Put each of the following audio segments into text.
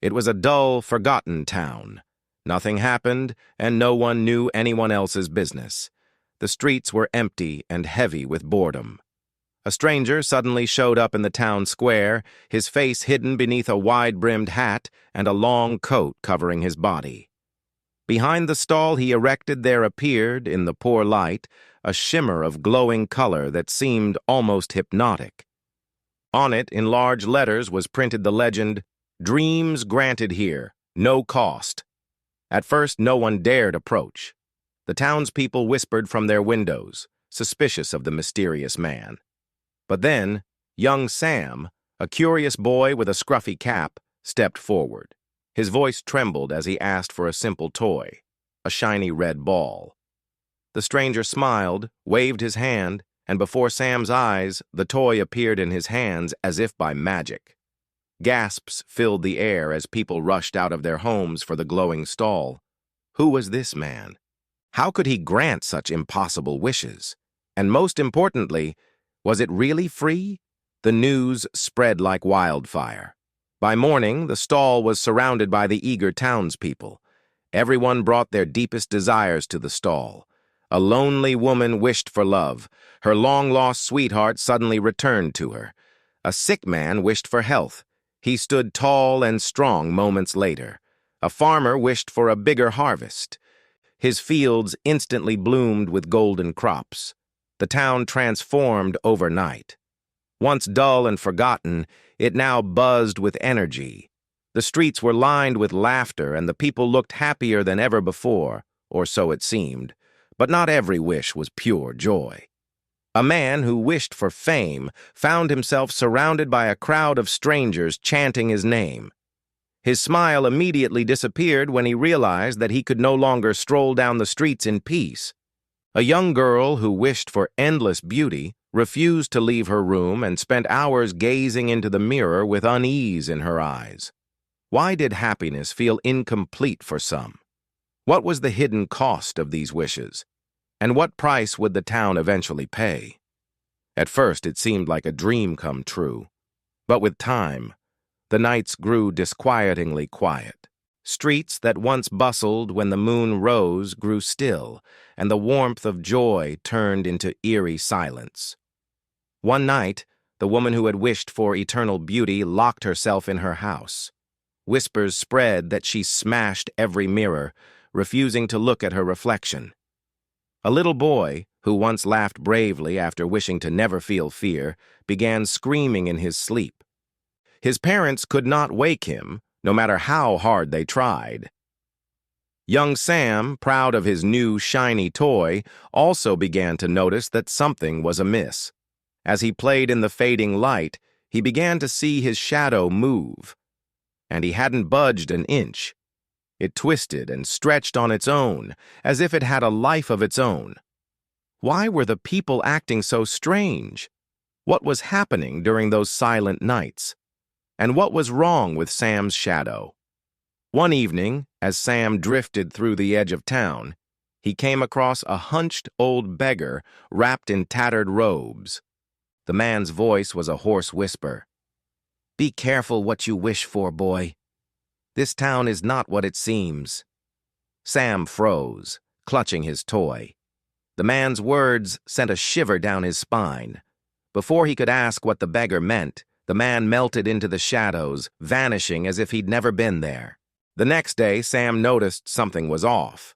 It was a dull, forgotten town. Nothing happened, and no one knew anyone else's business. The streets were empty and heavy with boredom. A stranger suddenly showed up in the town square, his face hidden beneath a wide-brimmed hat and a long coat covering his body. Behind the stall he erected there appeared, in the poor light, a shimmer of glowing color that seemed almost hypnotic. On it, in large letters, was printed the legend, "Dreams granted here, no cost." At first, no one dared approach. The townspeople whispered from their windows, suspicious of the mysterious man. But then, young Sam, a curious boy with a scruffy cap, stepped forward. His voice trembled as he asked for a simple toy, a shiny red ball. The stranger smiled, waved his hand, and before Sam's eyes, the toy appeared in his hands as if by magic. Gasps filled the air as people rushed out of their homes for the glowing stall. Who was this man? How could he grant such impossible wishes? And most importantly, was it really free? The news spread like wildfire. By morning, the stall was surrounded by the eager townspeople. Everyone brought their deepest desires to the stall. A lonely woman wished for love. Her long-lost sweetheart suddenly returned to her. A sick man wished for health. He stood tall and strong moments later. A farmer wished for a bigger harvest. His fields instantly bloomed with golden crops. The town transformed overnight. Once dull and forgotten, it now buzzed with energy. The streets were lined with laughter, and the people looked happier than ever before, or so it seemed. But not every wish was pure joy. A man who wished for fame found himself surrounded by a crowd of strangers chanting his name. His smile immediately disappeared when he realized that he could no longer stroll down the streets in peace. A young girl who wished for endless beauty refused to leave her room and spent hours gazing into the mirror with unease in her eyes. Why did happiness feel incomplete for some? What was the hidden cost of these wishes? And what price would the town eventually pay? At first, it seemed like a dream come true. But with time, the nights grew disquietingly quiet. Streets that once bustled when the moon rose grew still, and the warmth of joy turned into eerie silence. One night, the woman who had wished for eternal beauty locked herself in her house. Whispers spread that she smashed every mirror, refusing to look at her reflection. A little boy, who once laughed bravely after wishing to never feel fear, began screaming in his sleep. His parents could not wake him, no matter how hard they tried. Young Sam, proud of his new shiny toy, also began to notice that something was amiss. As he played in the fading light, he began to see his shadow move. And he hadn't budged an inch. It twisted and stretched on its own, as if it had a life of its own. Why were the people acting so strange? What was happening during those silent nights? And what was wrong with Sam's shadow? One evening, as Sam drifted through the edge of town, he came across a hunched old beggar wrapped in tattered robes. The man's voice was a hoarse whisper. "Be careful what you wish for, boy. This town is not what it seems." Sam froze, clutching his toy. The man's words sent a shiver down his spine. Before he could ask what the beggar meant, the man melted into the shadows, vanishing as if he'd never been there. The next day, Sam noticed something was off.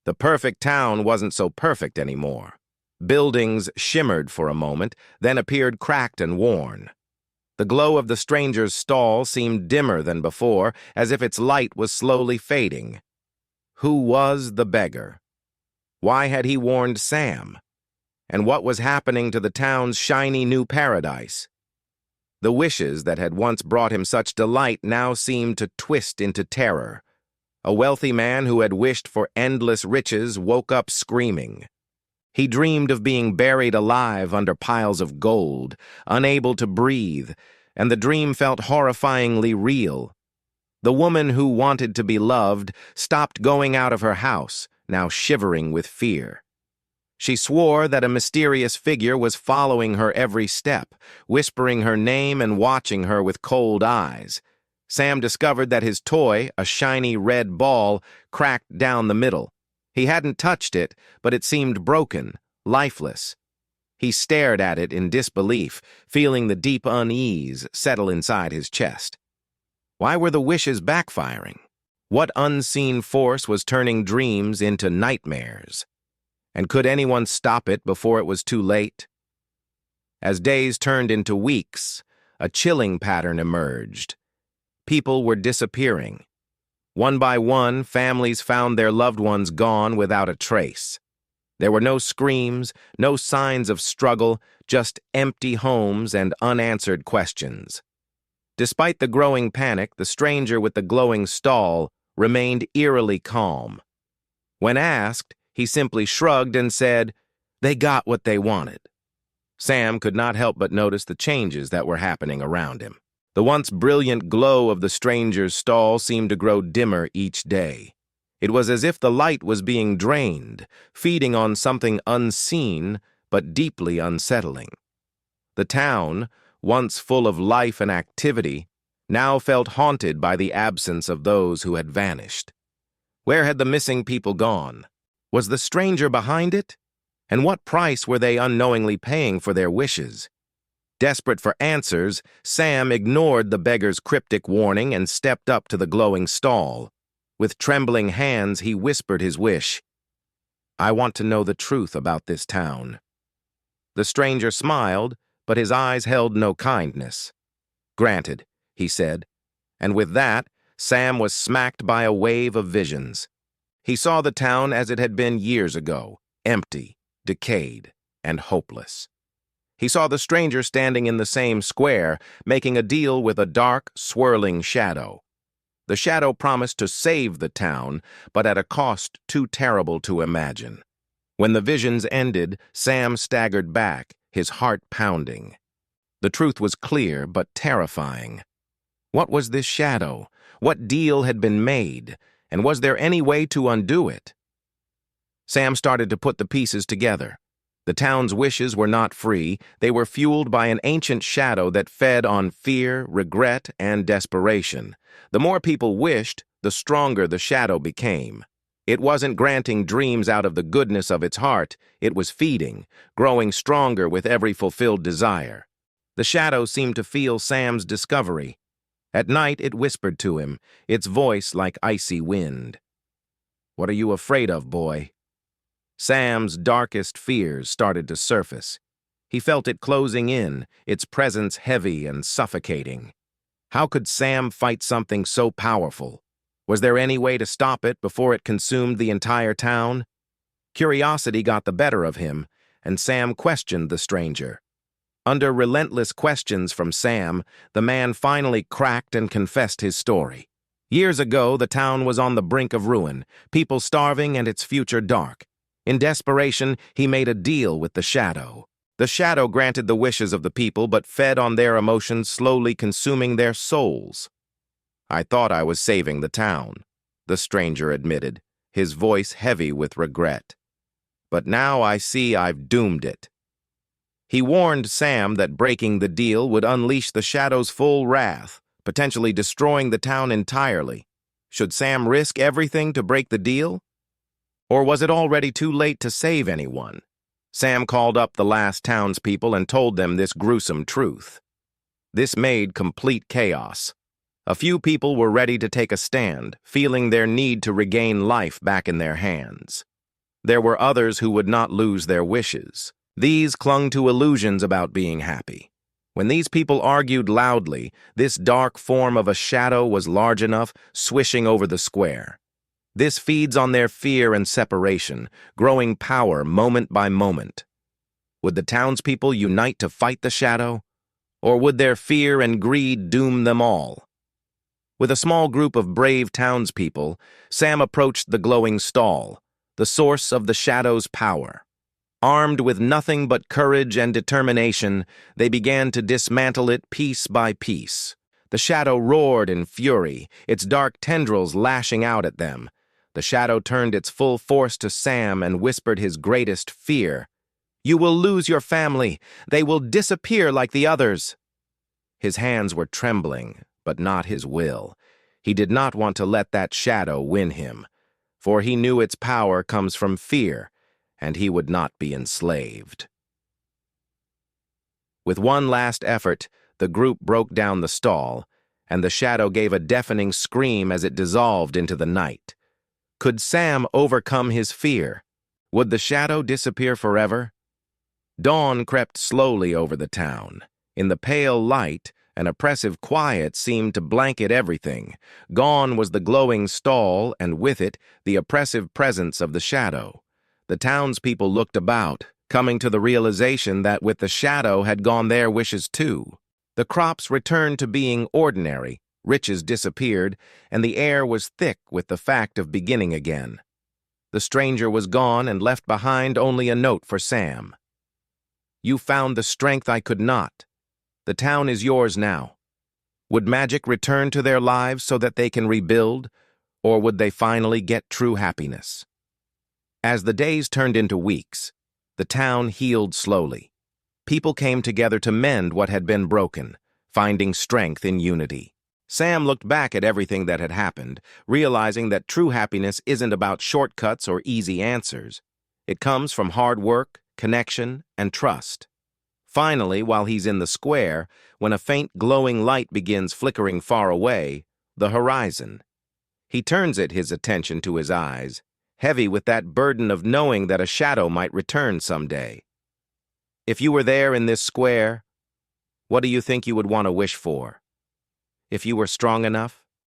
The perfect town wasn't so perfect anymore. Buildings shimmered for a moment, then appeared cracked and worn. The glow of the stranger's stall seemed dimmer than before, as if its light was slowly fading. Who was the beggar? Why had he warned Sam? And what was happening to the town's shiny new paradise? The wishes that had once brought him such delight now seemed to twist into terror. A wealthy man who had wished for endless riches woke up screaming. He dreamed of being buried alive under piles of gold, unable to breathe, and the dream felt horrifyingly real. The woman who wanted to be loved stopped going out of her house, now shivering with fear. She swore that a mysterious figure was following her every step, whispering her name and watching her with cold eyes. Sam discovered that his toy, a shiny red ball, cracked down the middle. He hadn't touched it, but it seemed broken, lifeless. He stared at it in disbelief, feeling the deep unease settle inside his chest. Why were the wishes backfiring? What unseen force was turning dreams into nightmares? And could anyone stop it before it was too late? As days turned into weeks, a chilling pattern emerged. People were disappearing. One by one, families found their loved ones gone without a trace. There were no screams, no signs of struggle, just empty homes and unanswered questions. Despite the growing panic, the stranger with the glowing stall remained eerily calm. When asked, he simply shrugged and said, "They got what they wanted." Sam could not help but notice the changes that were happening around him. The once brilliant glow of the stranger's stall seemed to grow dimmer each day. It was as if the light was being drained, feeding on something unseen but deeply unsettling. The town, once full of life and activity, now felt haunted by the absence of those who had vanished. Where had the missing people gone? Was the stranger behind it? And what price were they unknowingly paying for their wishes? Desperate for answers, Sam ignored the beggar's cryptic warning and stepped up to the glowing stall. With trembling hands, he whispered his wish. "I want to know the truth about this town." The stranger smiled, but his eyes held no kindness. "Granted," he said, and with that, Sam was smacked by a wave of visions. He saw the town as it had been years ago, empty, decayed, and hopeless. He saw the stranger standing in the same square, making a deal with a dark, swirling shadow. The shadow promised to save the town, but at a cost too terrible to imagine. When the visions ended, Sam staggered back, his heart pounding. The truth was clear, but terrifying. What was this shadow? What deal had been made? And was there any way to undo it? Sam started to put the pieces together. The town's wishes were not free. They were fueled by an ancient shadow that fed on fear, regret, and desperation. The more people wished, the stronger the shadow became. It wasn't granting dreams out of the goodness of its heart. It was feeding, growing stronger with every fulfilled desire. The shadow seemed to feel Sam's discovery. At night, it whispered to him, its voice like icy wind. "What are you afraid of, boy?" Sam's darkest fears started to surface. He felt it closing in, its presence heavy and suffocating. How could Sam fight something so powerful? Was there any way to stop it before it consumed the entire town? Curiosity got the better of him, and Sam questioned the stranger. Under relentless questions from Sam, the man finally cracked and confessed his story. Years ago, the town was on the brink of ruin, people starving and its future dark. In desperation, he made a deal with the shadow. The shadow granted the wishes of the people, but fed on their emotions, slowly consuming their souls. "I thought I was saving the town," the stranger admitted, his voice heavy with regret. "But now I see I've doomed it." He warned Sam that breaking the deal would unleash the shadow's full wrath, potentially destroying the town entirely. Should Sam risk everything to break the deal? Or was it already too late to save anyone? Sam called up the last townspeople and told them this gruesome truth. This made complete chaos. A few people were ready to take a stand, feeling their need to regain life back in their hands. There were others who would not lose their wishes. These clung to illusions about being happy. When these people argued loudly, this dark form of a shadow was large enough, swishing over the square. This feeds on their fear and separation, growing power moment by moment. Would the townspeople unite to fight the shadow? Or would their fear and greed doom them all? With a small group of brave townspeople, Sam approached the glowing stall, the source of the shadow's power. Armed with nothing but courage and determination, they began to dismantle it piece by piece. The shadow roared in fury, its dark tendrils lashing out at them. The shadow turned its full force to Sam and whispered his greatest fear. "You will lose your family. They will disappear like the others." His hands were trembling, but not his will. He did not want to let that shadow win him, for he knew its power comes from fear, and he would not be enslaved. With one last effort, the group broke down the stall, and the shadow gave a deafening scream as it dissolved into the night. Could Sam overcome his fear? Would the shadow disappear forever? Dawn crept slowly over the town. In the pale light, an oppressive quiet seemed to blanket everything. Gone was the glowing stall, and with it, the oppressive presence of the shadow. The townspeople looked about, coming to the realization that with the shadow had gone their wishes too. The crops returned to being ordinary, riches disappeared, and the air was thick with the fact of beginning again. The stranger was gone and left behind only a note for Sam. "You found the strength I could not. The town is yours now." Would magic return to their lives so that they can rebuild, or would they finally get true happiness? As the days turned into weeks, the town healed slowly. People came together to mend what had been broken, finding strength in unity. Sam looked back at everything that had happened, realizing that true happiness isn't about shortcuts or easy answers. It comes from hard work, connection, and trust. Finally, while he's in the square, when a faint glowing light begins flickering far away, the horizon. He turns it his attention to his eyes, heavy with that burden of knowing that a shadow might return someday. If you were there in this square, what do you think you would want to wish for? If you were strong enough,